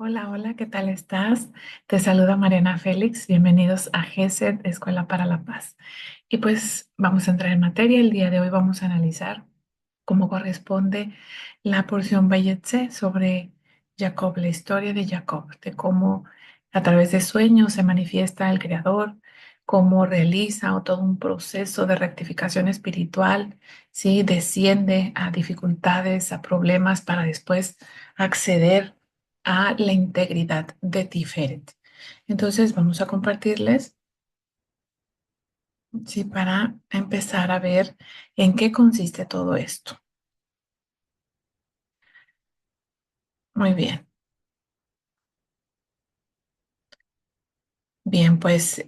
Hola, hola, ¿qué tal estás? Te saluda Mariana Félix. Bienvenidos a GESED, Escuela para la Paz. Y pues vamos a entrar en materia. El día de hoy vamos a analizar cómo corresponde la porción Bayetse sobre Jacob, la historia de Jacob, de cómo a través de sueños se manifiesta el Creador, cómo realiza o todo un proceso de rectificación espiritual, ¿sí? Desciende a dificultades, a problemas para después acceder a la integridad de Tiferet. Entonces vamos a compartirles, ¿sí? Para empezar a ver en qué consiste todo esto. Muy bien. Bien, pues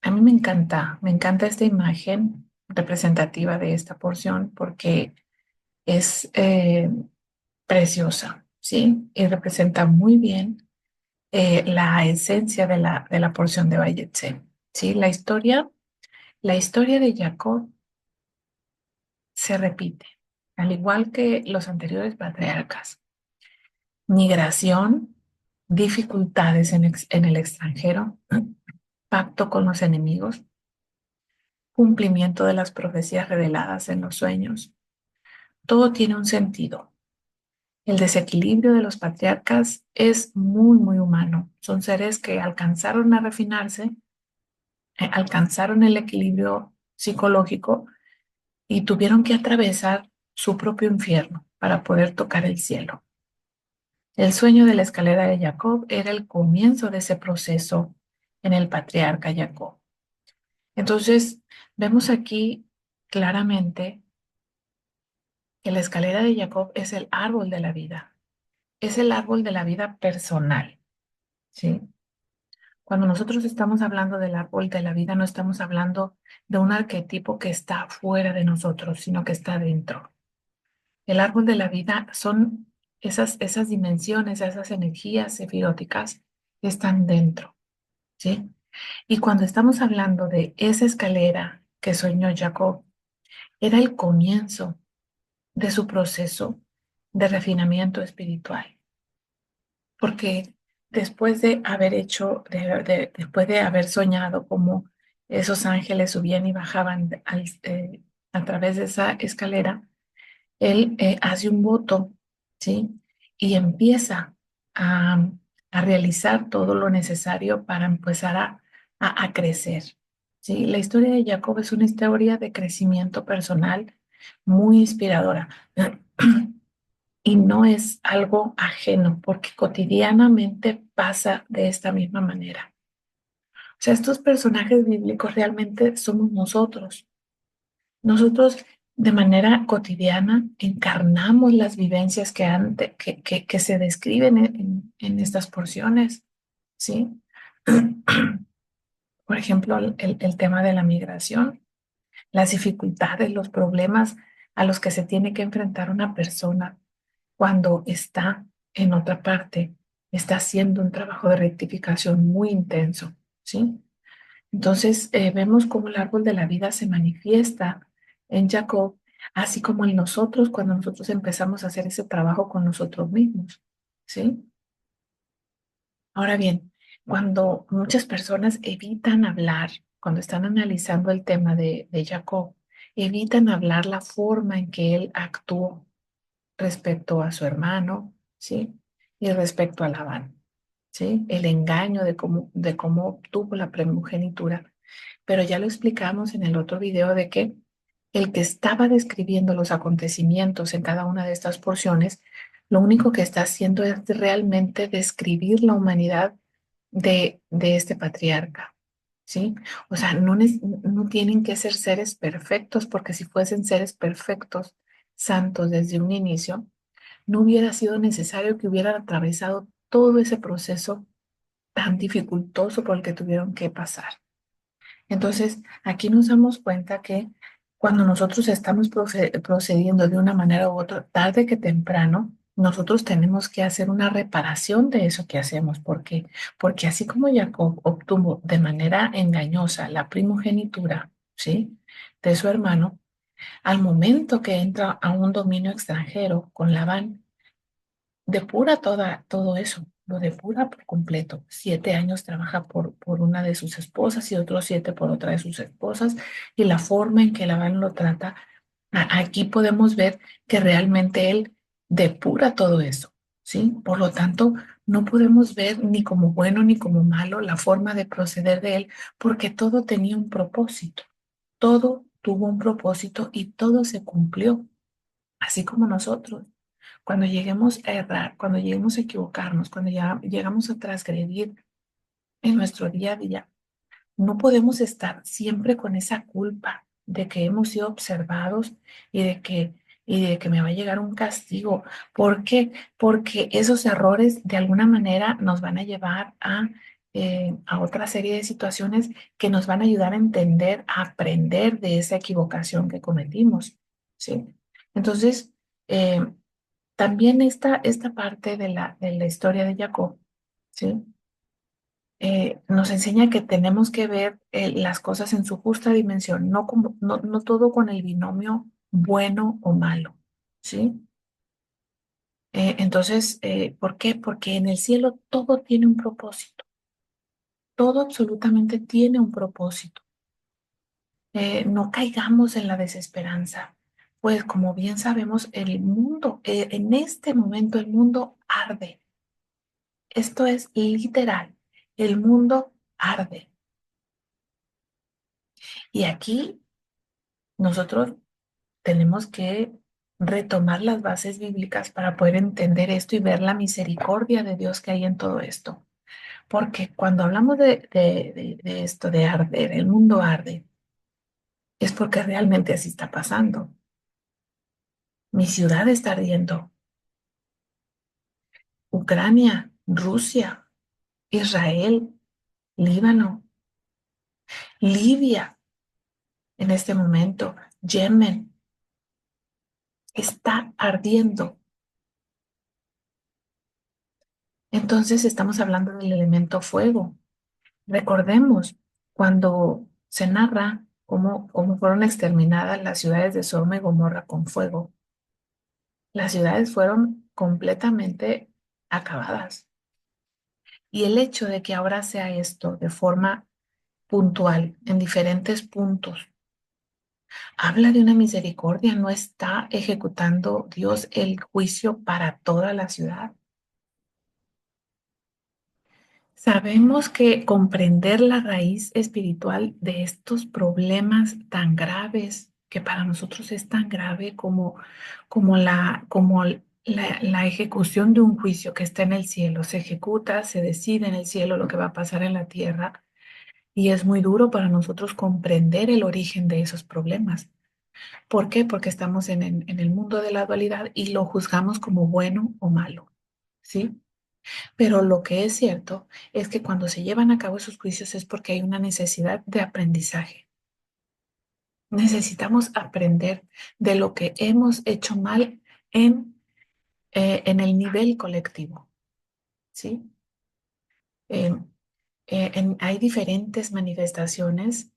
a mí me encanta esta imagen representativa de esta porción porque es preciosa, ¿sí? Y representa muy bien la esencia de la porción de Bayetse, ¿sí? La historia de Jacob se repite, al igual que los anteriores patriarcas. Migración, dificultades en el extranjero, pacto con los enemigos, cumplimiento de las profecías reveladas en los sueños. Todo tiene un sentido. El desequilibrio de los patriarcas es muy, muy humano. Son seres que alcanzaron a refinarse, alcanzaron el equilibrio psicológico y tuvieron que atravesar su propio infierno para poder tocar el cielo. El sueño de la escalera de Jacob era el comienzo de ese proceso en el patriarca Jacob. Entonces, vemos aquí claramente que la escalera de Jacob es el árbol de la vida, es el árbol de la vida personal, ¿sí? Cuando nosotros estamos hablando del árbol de la vida, no estamos hablando de un arquetipo que está fuera de nosotros, sino que está dentro. El árbol de la vida son esas dimensiones, esas energías sefiróticas que están dentro, ¿sí? Y cuando estamos hablando de esa escalera que soñó Jacob, era el comienzo de su proceso de refinamiento espiritual, porque después de haber hecho, después de haber soñado como esos ángeles subían y bajaban a través de esa escalera, él hace un voto, ¿sí? Y empieza a, a realizar todo lo necesario para empezar a crecer, ¿sí? La historia de Jacob es una historia de crecimiento personal muy inspiradora y no es algo ajeno porque cotidianamente pasa de esta misma manera. O sea, estos personajes bíblicos realmente somos nosotros. Nosotros de manera cotidiana encarnamos las vivencias que se describen en estas porciones, ¿sí? Por ejemplo, el tema de la migración, las dificultades, los problemas a los que se tiene que enfrentar una persona cuando está en otra parte, está haciendo un trabajo de rectificación muy intenso, ¿sí? Entonces, vemos cómo el árbol de la vida se manifiesta en Jacob, así como en nosotros cuando nosotros empezamos a hacer ese trabajo con nosotros mismos, ¿sí? Ahora bien, cuando muchas personas evitan hablar, cuando están analizando el tema de Jacob, evitan hablar la forma en que él actuó respecto a su hermano, ¿sí? Y respecto a Labán, ¿sí? El engaño de cómo obtuvo la primogenitura, pero ya lo explicamos en el otro video de que el que estaba describiendo los acontecimientos en cada una de estas porciones, lo único que está haciendo es realmente describir la humanidad de este patriarca, ¿sí? O sea, no tienen que ser seres perfectos, porque si fuesen seres perfectos, santos desde un inicio, no hubiera sido necesario que hubieran atravesado todo ese proceso tan dificultoso por el que tuvieron que pasar. Entonces, aquí nos damos cuenta que cuando nosotros estamos procediendo de una manera u otra, tarde que temprano, nosotros tenemos que hacer una reparación de eso que hacemos. ¿Por qué? Porque así como Jacob obtuvo de manera engañosa la primogenitura, ¿sí? De su hermano, al momento que entra a un dominio extranjero con Labán, depura todo eso, lo depura por completo. 7 años trabaja por una de sus esposas y otros 7 por otra de sus esposas, y la forma en que Labán lo trata, aquí podemos ver que realmente él depura todo eso, ¿sí? Por lo tanto, no podemos ver ni como bueno ni como malo la forma de proceder de él, porque todo tenía un propósito, todo tuvo un propósito y todo se cumplió, así como nosotros. Cuando lleguemos a errar, cuando lleguemos a equivocarnos, cuando ya llegamos a transgredir en nuestro día a día, no podemos estar siempre con esa culpa de que hemos sido observados y de que me va a llegar un castigo. ¿Por qué? Porque esos errores de alguna manera nos van a llevar a otra serie de situaciones que nos van a ayudar a entender, a aprender de esa equivocación que cometimos, ¿sí? Entonces, eh, también esta parte de la historia de Jacob, ¿sí? Nos enseña que tenemos que ver las cosas en su justa dimensión, no todo con el binomio bueno o malo, ¿sí? Entonces, ¿por qué? Porque en el cielo todo tiene un propósito, todo absolutamente tiene un propósito. No caigamos en la desesperanza, pues como bien sabemos, el mundo, en este momento el mundo arde. Esto es literal, el mundo arde. Y aquí nosotros tenemos que retomar las bases bíblicas para poder entender esto y ver la misericordia de Dios que hay en todo esto. Porque cuando hablamos de esto, de arder, el mundo arde, es porque realmente así está pasando. Mi ciudad está ardiendo. Ucrania, Rusia, Israel, Líbano, Libia en este momento, Yemen, está ardiendo. Entonces estamos hablando del elemento fuego. Recordemos cuando se narra cómo fueron exterminadas las ciudades de Sodoma y Gomorra con fuego. Las ciudades fueron completamente acabadas. Y el hecho de que ahora sea esto de forma puntual, en diferentes puntos, habla de una misericordia. No está ejecutando Dios el juicio para toda la ciudad. Sabemos que comprender la raíz espiritual de estos problemas tan graves, que para nosotros es tan grave como la ejecución de un juicio que está en el cielo, se ejecuta, se decide en el cielo lo que va a pasar en la tierra, y es muy duro para nosotros comprender el origen de esos problemas. ¿Por qué? Porque estamos en el mundo de la dualidad y lo juzgamos como bueno o malo, ¿sí? Pero lo que es cierto es que cuando se llevan a cabo esos juicios es porque hay una necesidad de aprendizaje. Necesitamos aprender de lo que hemos hecho mal en el nivel colectivo, ¿sí? Eh, hay diferentes manifestaciones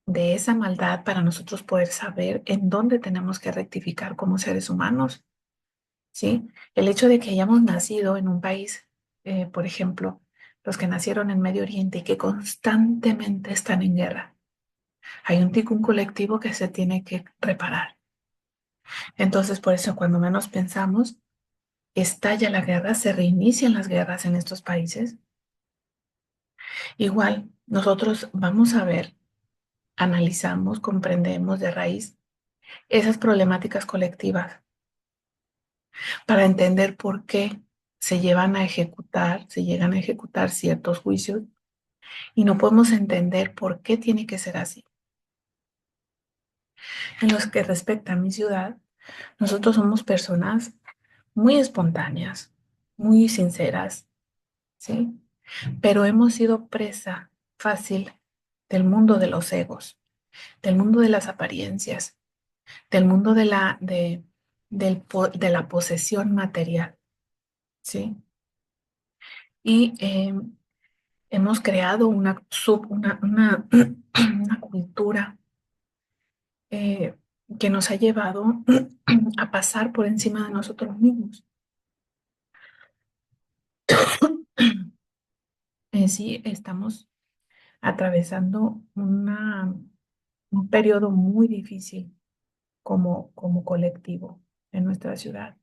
de esa maldad para nosotros poder saber en dónde tenemos que rectificar como seres humanos, ¿sí? El hecho de que hayamos nacido en un país, por ejemplo, los que nacieron en Medio Oriente y que constantemente están en guerra, hay un ticún colectivo que se tiene que reparar. Entonces, por eso, cuando menos pensamos, estalla la guerra, se reinician las guerras en estos países. Igual, nosotros vamos a ver, analizamos, comprendemos de raíz esas problemáticas colectivas para entender por qué se llegan a ejecutar ciertos juicios, y no podemos entender por qué tiene que ser así. En los que respecta a mi ciudad, nosotros somos personas muy espontáneas, muy sinceras, ¿sí? Pero hemos sido presa fácil del mundo de los egos, del mundo de las apariencias, del mundo de la posesión material, ¿sí? Y hemos creado una cultura eh, que nos ha llevado a pasar por encima de nosotros mismos. En sí, estamos atravesando un periodo muy difícil como colectivo en nuestra ciudad.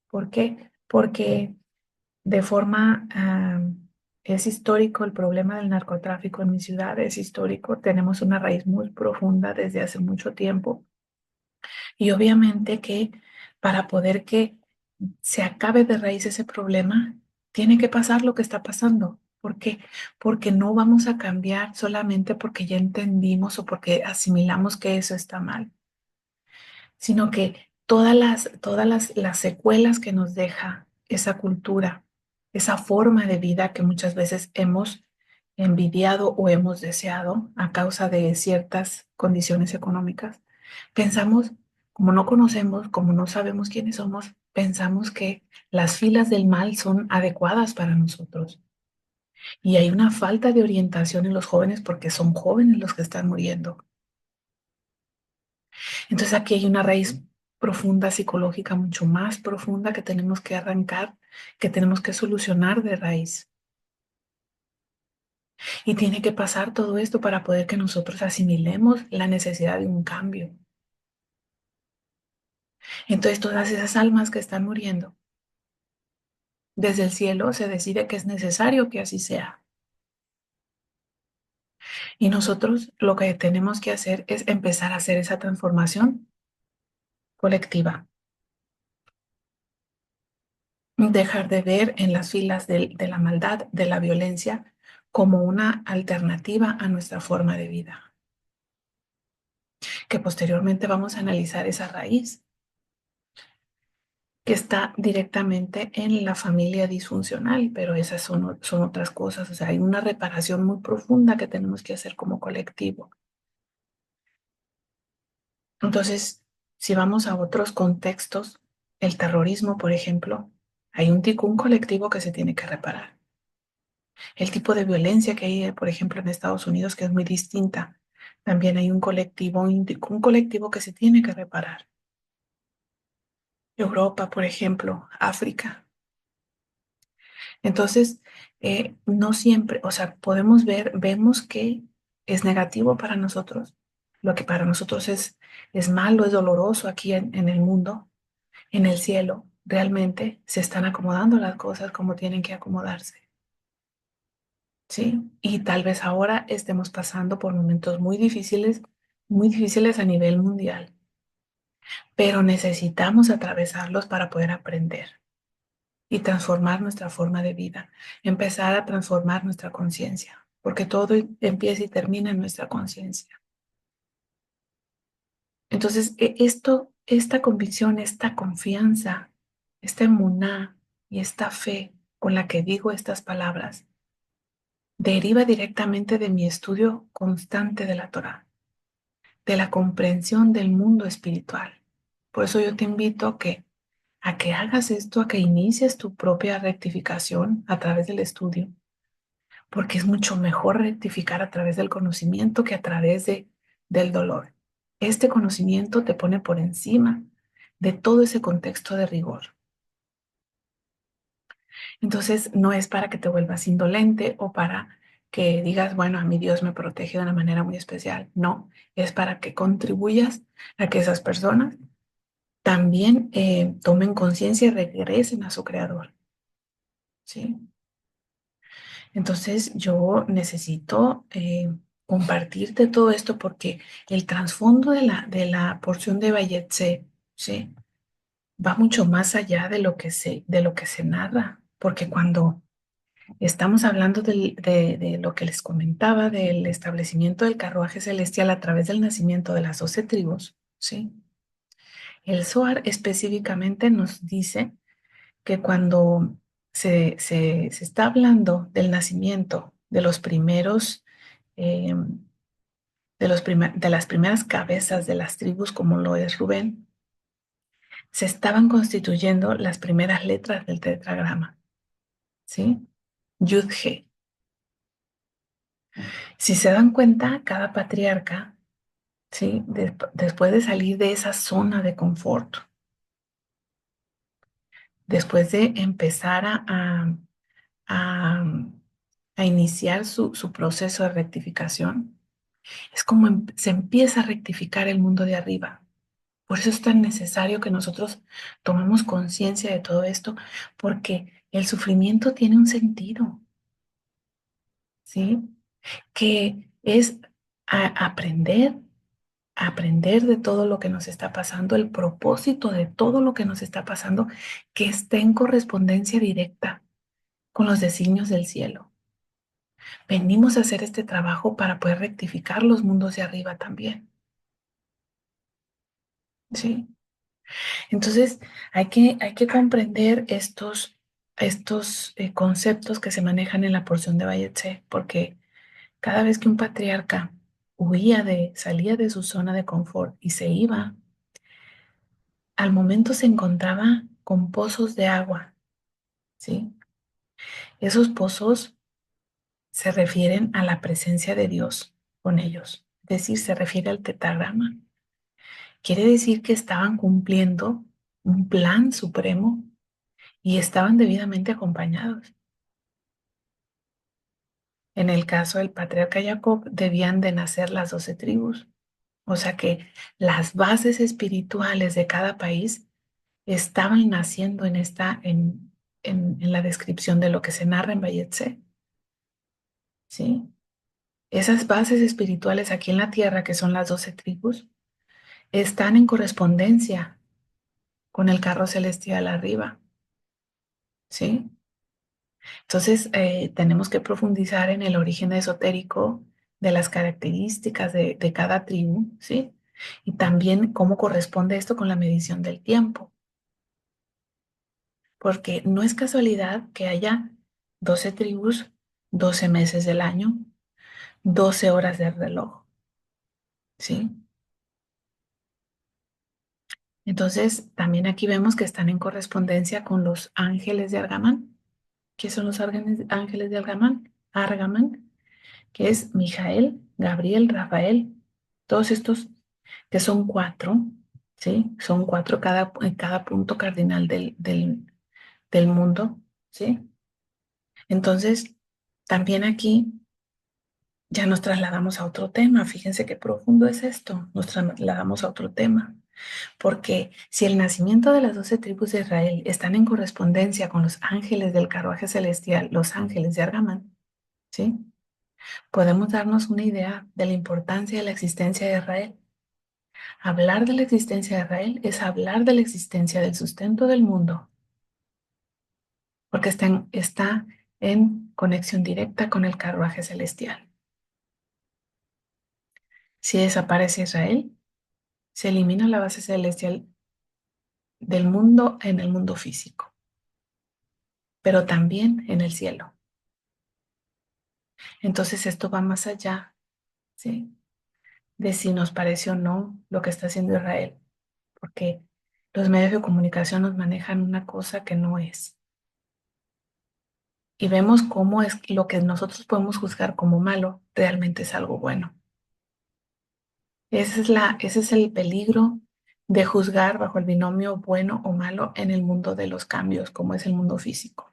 ¿Por qué? Porque de forma, es histórico el problema del narcotráfico en mi ciudad, es histórico, tenemos una raíz muy profunda desde hace mucho tiempo y obviamente que para poder que se acabe de raíz ese problema, tiene que pasar lo que está pasando. ¿Por qué? Porque no vamos a cambiar solamente porque ya entendimos o porque asimilamos que eso está mal, sino que las secuelas que nos deja esa cultura, esa forma de vida que muchas veces hemos envidiado o hemos deseado a causa de ciertas condiciones económicas, pensamos, como no conocemos, como no sabemos quiénes somos, pensamos que las filas del mal son adecuadas para nosotros. Y hay una falta de orientación en los jóvenes porque son jóvenes los que están muriendo. Entonces aquí hay una raíz profunda psicológica, mucho más profunda que tenemos que arrancar, que tenemos que solucionar de raíz. Y tiene que pasar todo esto para poder que nosotros asimilemos la necesidad de un cambio. Entonces todas esas almas que están muriendo, desde el cielo se decide que es necesario que así sea. Y nosotros lo que tenemos que hacer es empezar a hacer esa transformación colectiva. Dejar de ver en las filas de la maldad, de la violencia, como una alternativa a nuestra forma de vida, que posteriormente vamos a analizar esa raíz que está directamente en la familia disfuncional, pero esas son otras cosas, o sea, hay una reparación muy profunda que tenemos que hacer como colectivo. Entonces, si vamos a otros contextos, el terrorismo, por ejemplo, hay un colectivo que se tiene que reparar. El tipo de violencia que hay, por ejemplo, en Estados Unidos, que es muy distinta. También hay un colectivo que se tiene que reparar. Europa, por ejemplo, África. Entonces, no siempre, o sea, vemos que es negativo para nosotros. Lo que para nosotros es malo, es doloroso aquí en el mundo, en el cielo. Realmente se están acomodando las cosas como tienen que acomodarse. ¿Sí? Y tal vez ahora estemos pasando por momentos muy difíciles a nivel mundial, pero necesitamos atravesarlos para poder aprender y transformar nuestra forma de vida, empezar a transformar nuestra conciencia, porque todo empieza y termina en nuestra conciencia. Entonces, esta convicción, esta confianza, esta emuná y esta fe con la que digo estas palabras, deriva directamente de mi estudio constante de la Torá, de la comprensión del mundo espiritual. Por eso yo te invito a que hagas esto, a que inicies tu propia rectificación a través del estudio, porque es mucho mejor rectificar a través del conocimiento que a través del dolor. Este conocimiento te pone por encima de todo ese contexto de rigor. Entonces, no es para que te vuelvas indolente o para que digas, bueno, a mi Dios me protege de una manera muy especial. No, es para que contribuyas a que esas personas también tomen conciencia y regresen a su creador, ¿sí? Entonces, yo necesito compartirte todo esto porque el trasfondo de la porción de Bayetse, ¿sí? Va mucho más allá de lo que se narra, porque cuando estamos hablando de lo que les comentaba, del establecimiento del carruaje celestial a través del nacimiento de las 12 tribus, ¿sí? El Zohar específicamente nos dice que cuando se está hablando del nacimiento de los primeros, eh, de las primeras cabezas de las tribus, como lo es Rubén, se estaban constituyendo las primeras letras del tetragrama, ¿sí? Yud-He. Si se dan cuenta, cada patriarca, ¿sí? Después de salir de esa zona de confort, después de empezar a, a iniciar su proceso de rectificación, es como se empieza a rectificar el mundo de arriba. Por eso es tan necesario que nosotros tomemos conciencia de todo esto, porque el sufrimiento tiene un sentido, ¿sí? Que es aprender, aprender de todo lo que nos está pasando, el propósito de todo lo que nos está pasando, que está en correspondencia directa con los designios del cielo. Venimos a hacer este trabajo para poder rectificar los mundos de arriba también, ¿sí? Entonces, hay que comprender estos conceptos que se manejan en la porción de Bayetse, porque cada vez que un patriarca salía de su zona de confort y se iba, al momento se encontraba con pozos de agua, ¿sí? Esos pozos se refieren a la presencia de Dios con ellos, es decir, se refiere al tetagrama. Quiere decir que estaban cumpliendo un plan supremo y estaban debidamente acompañados. En el caso del patriarca Jacob, debían de nacer las 12 tribus, o sea que las bases espirituales de cada país estaban naciendo en la descripción de lo que se narra en Bayetse, ¿sí? Esas bases espirituales aquí en la tierra, que son las 12 tribus, están en correspondencia con el carro celestial arriba, ¿sí? Entonces, tenemos que profundizar en el origen esotérico de las características de cada tribu, ¿sí? Y también cómo corresponde esto con la medición del tiempo, porque no es casualidad que haya 12 tribus, 12 meses del año, 12 horas del reloj, ¿sí? Entonces, también aquí vemos que están en correspondencia con los ángeles de Argamán. ¿Qué son los ángeles de Argamán? Argamán, que es Mijael, Gabriel, Rafael, todos estos que son cuatro, ¿sí? Son cuatro en cada punto cardinal del mundo, ¿sí? Entonces, también aquí ya nos trasladamos a otro tema. Fíjense qué profundo es esto. Nos trasladamos a otro tema. Porque si el nacimiento de las 12 tribus de Israel están en correspondencia con los ángeles del carruaje celestial, los ángeles de Argamán, ¿sí? Podemos darnos una idea de la importancia de la existencia de Israel. Hablar de la existencia de Israel es hablar de la existencia del sustento del mundo, porque está en conexión directa con el carruaje celestial. Si desaparece Israel, se elimina la base celestial del mundo en el mundo físico, pero también en el cielo. Entonces esto va más allá, ¿sí? De si nos parece o no lo que está haciendo Israel, porque los medios de comunicación nos manejan una cosa que no es. Y vemos cómo es lo que nosotros podemos juzgar como malo, realmente es algo bueno. Ese es el peligro de juzgar bajo el binomio bueno o malo en el mundo de los cambios, como es el mundo físico.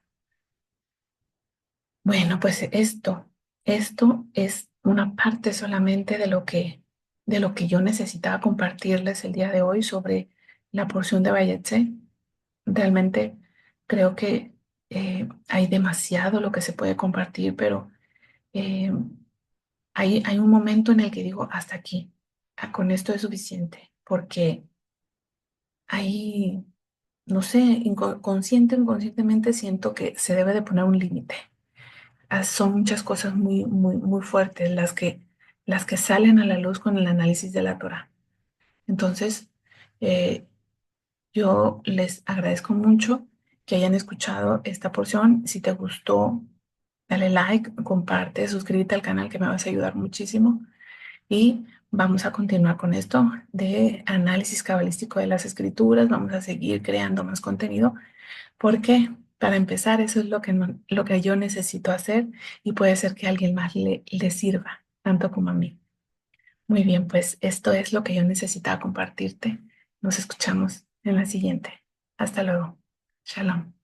Bueno, pues esto es una parte solamente de lo que yo necesitaba compartirles el día de hoy sobre la porción de Bayetse. Realmente creo que hay demasiado lo que se puede compartir, pero eh, hay un momento en el que digo, hasta aquí, con esto es suficiente, porque hay, no sé, consciente o inconscientemente siento que se debe de poner un límite. Son muchas cosas muy, muy, muy fuertes las que salen a la luz con el análisis de la Torah. Entonces, eh, yo les agradezco mucho que hayan escuchado esta porción. Si te gustó, dale like, comparte, suscríbete al canal que me vas a ayudar muchísimo. Y vamos a continuar con esto de análisis cabalístico de las escrituras. Vamos a seguir creando más contenido porque para empezar eso es lo que yo necesito hacer y puede ser que a alguien más le sirva, tanto como a mí. Muy bien, pues esto es lo que yo necesitaba compartirte. Nos escuchamos en la siguiente. Hasta luego. Shalom.